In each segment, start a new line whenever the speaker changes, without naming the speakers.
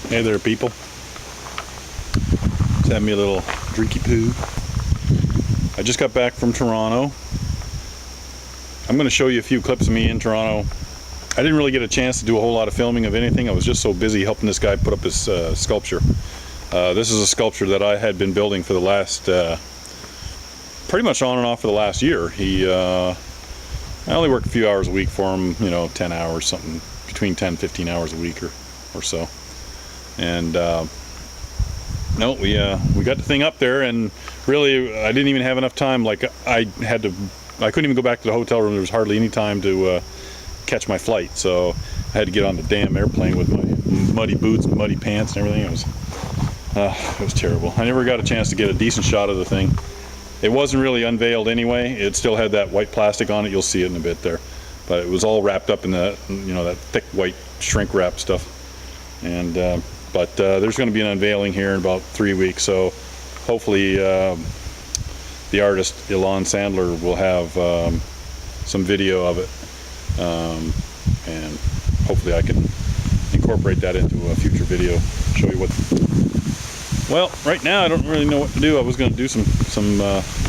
Hey there, people. Just having me a little drinky poo. I just got back from Toronto. I'm going to show you a few clips of me in Toronto. I didn't really get a chance to do a whole lot of filming of anything. I was just so busy helping this guy put up his sculpture. This is a sculpture that I had been building for the last, pretty much on and off for the last year. I only work a few hours a week for him, 10 hours, something between 10 and 15 hours a week or so. And no, we got the thing up there, and really I didn't even have enough time. Like I couldn't even go back to the hotel room. There was hardly any time to catch my flight, so I had to get on the damn airplane with my muddy boots and muddy pants and everything. It was terrible. I never got a chance to get a decent shot of the thing. It wasn't really unveiled anyway. It still had that white plastic on it. You'll see it in a bit there, but it was all wrapped up in that that thick white shrink wrap stuff. And but there's going to be an unveiling here in about 3 weeks, so hopefully the artist Ilan Sandler will have some video of it, and hopefully I can incorporate that into a future video, show you what. Well, right now I don't really know what to do. I was going to do some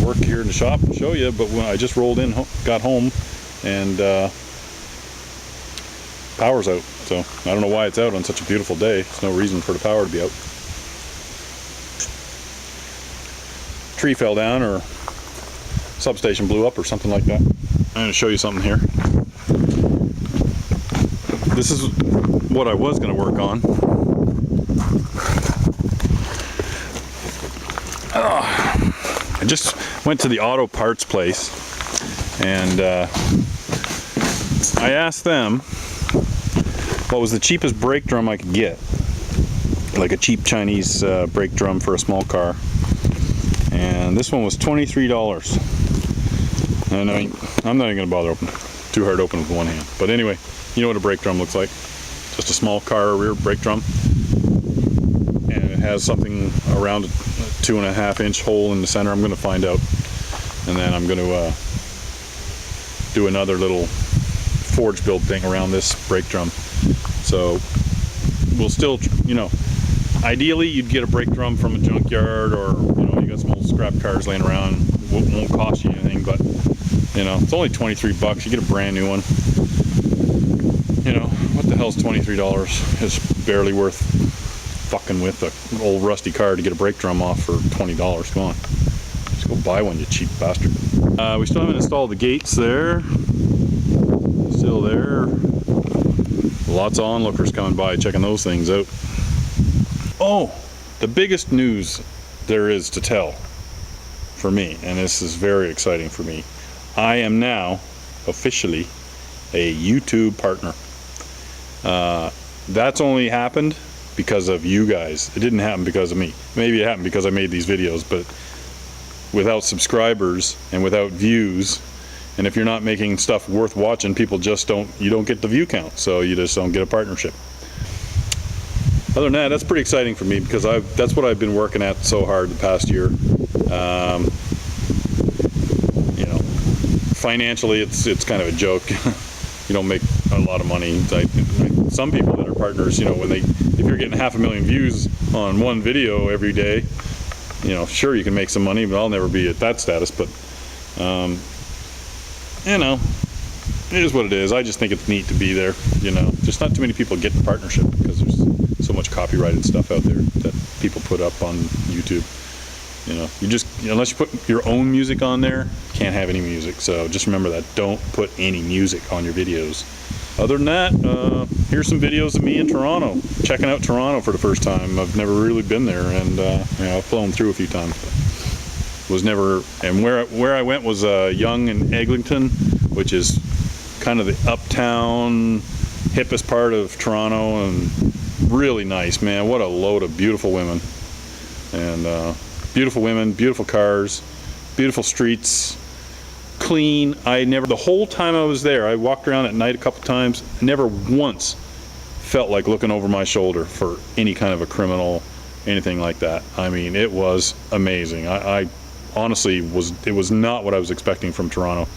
work here in the shop and show you, but when I just rolled in, got home, and power's out. So I don't know why it's out on such a beautiful day. There's no reason for the power to be out. Tree fell down, or substation blew up, or something like that. I'm going to show you something here. This is what I was going to work on. I just went to the auto parts place, and I asked them what was the cheapest brake drum I could get, like a cheap Chinese brake drum for a small car, and this one was $23. And I'm not even going to bother opening it. Too hard to open with one hand. But anyway, you know what a brake drum looks like. Just a small car rear brake drum, and it has something around a 2.5-inch hole in the center. I'm going to find out, and then I'm going to do another little forge build thing around this brake drum. So we'll still, ideally you'd get a brake drum from a junkyard, or you got some old scrap cars laying around. Won't cost you anything, but it's only $23. You get a brand new one. What the hell's $23? It's barely worth fucking with an old rusty car to get a brake drum off for $20. Come on, just go buy one, you cheap bastard. We still haven't installed the gates there. Still there. Lots of onlookers coming by checking those things out. Oh, the biggest news there is to tell for me, and this is very exciting for me. I am now officially a YouTube partner. That's only happened because of you guys. It didn't happen because of me. Maybe it happened because I made these videos, but without subscribers and without views, and if you're not making stuff worth watching, people just you don't get the view count, so you just don't get a partnership. Other than that, that's pretty exciting for me, because that's what I've been working at so hard the past year. Financially, it's kind of a joke. You don't make a lot of money. Some people that are partners, if you're getting 500,000 views on one video every day, sure, you can make some money, but I'll never be at that status. But it is what it is. I just think it's neat to be there. Just not too many people get the partnership, because there's so much copyrighted stuff out there that people put up on YouTube. Unless you put your own music on there, you can't have any music. So just remember that. Don't put any music on your videos. Other than that, here's some videos of me in Toronto, checking out Toronto for the first time. I've never really been there, and I've flown through a few times, but was never. And where I went was Yonge and Eglinton, which is kind of the uptown, hippest part of Toronto, and really nice, man. What a load of beautiful women, and beautiful women, beautiful cars, beautiful streets, clean. The whole time I was there, I walked around at night a couple times, never once felt like looking over my shoulder for any kind of a criminal, anything like that. I mean, it was amazing. I honestly it was not what I was expecting from Toronto.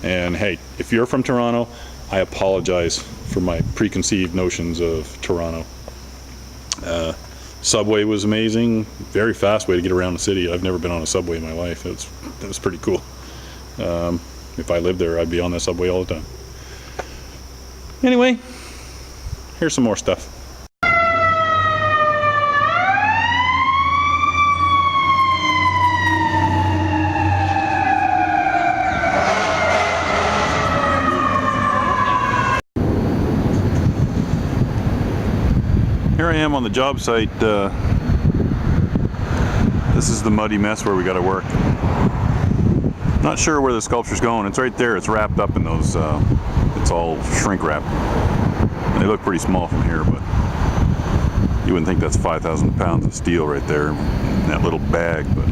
And hey, if you're from Toronto, I apologize for my preconceived notions of Toronto. Subway was amazing. Very fast way to get around the city. I've never been on a subway in my life. It was pretty cool. If I lived there, I'd be on that subway all the time. Anyway, here's some more stuff. Here I am on the job site. This is the muddy mess where we got to work. Not sure where the sculpture's going. It's right there. It's wrapped up in those. It's all shrink wrap. They look pretty small from here, but you wouldn't think that's 5,000 pounds of steel right there in that little bag. But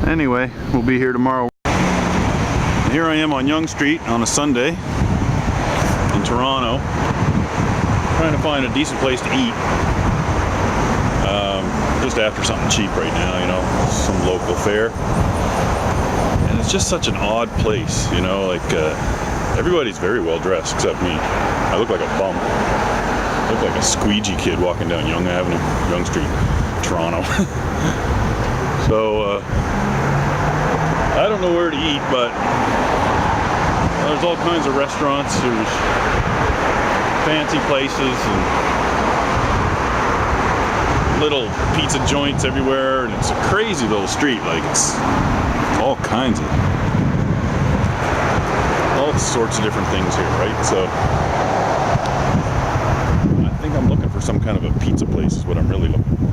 anyway, we'll be here tomorrow. And here I am on Yonge Street on a Sunday in Toronto, trying to find a decent place to eat. Just after something cheap right now, you know, some local fare. And it's just such an odd place, you know, like everybody's very well dressed except me. I look like a bum. I look like a squeegee kid walking down Yonge Avenue, Yonge Street, Toronto. So I don't know where to eat, but there's all kinds of restaurants. There's fancy places and little pizza joints everywhere, and it's a crazy little street. Like, it's all kinds of, all sorts of different things here, right? So I think I'm looking for some kind of a pizza place is what I'm really looking for.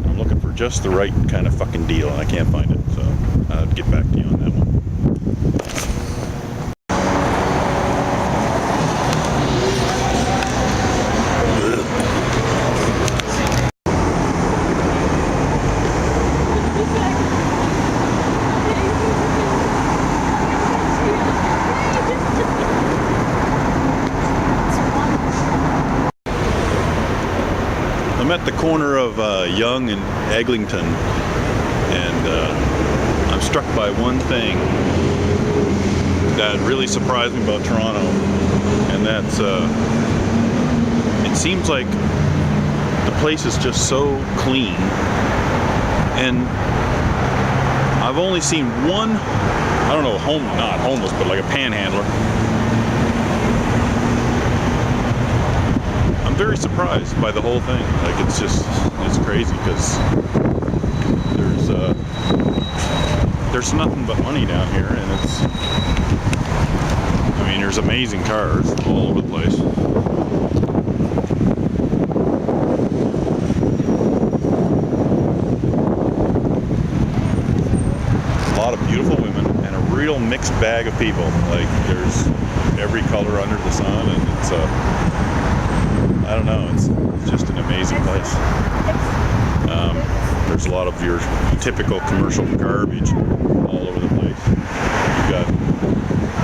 I'm looking for just the right kind of fucking deal, and I can't find it, so I'll get back to you on that one. I'm at the corner of Yonge and Eglinton, and I'm struck by one thing that really surprised me about Toronto, and that's it seems like the place is just so clean, and I've only seen one, I don't know, not homeless, but like a panhandler. I'm very surprised by the whole thing. Like, it's crazy because there's nothing but money down here, and I mean, there's amazing cars all over the place. A lot of beautiful women and a real mixed bag of people. Like, there's every color under the sun, and it's I don't know, it's just an amazing place. There's a lot of your typical commercial garbage all over the place. You've got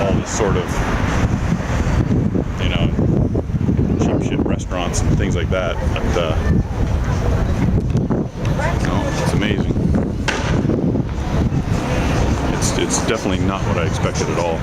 all this sort of, you know, cheap shit restaurants and things like that. But, no, it's amazing. It's definitely not what I expected at all.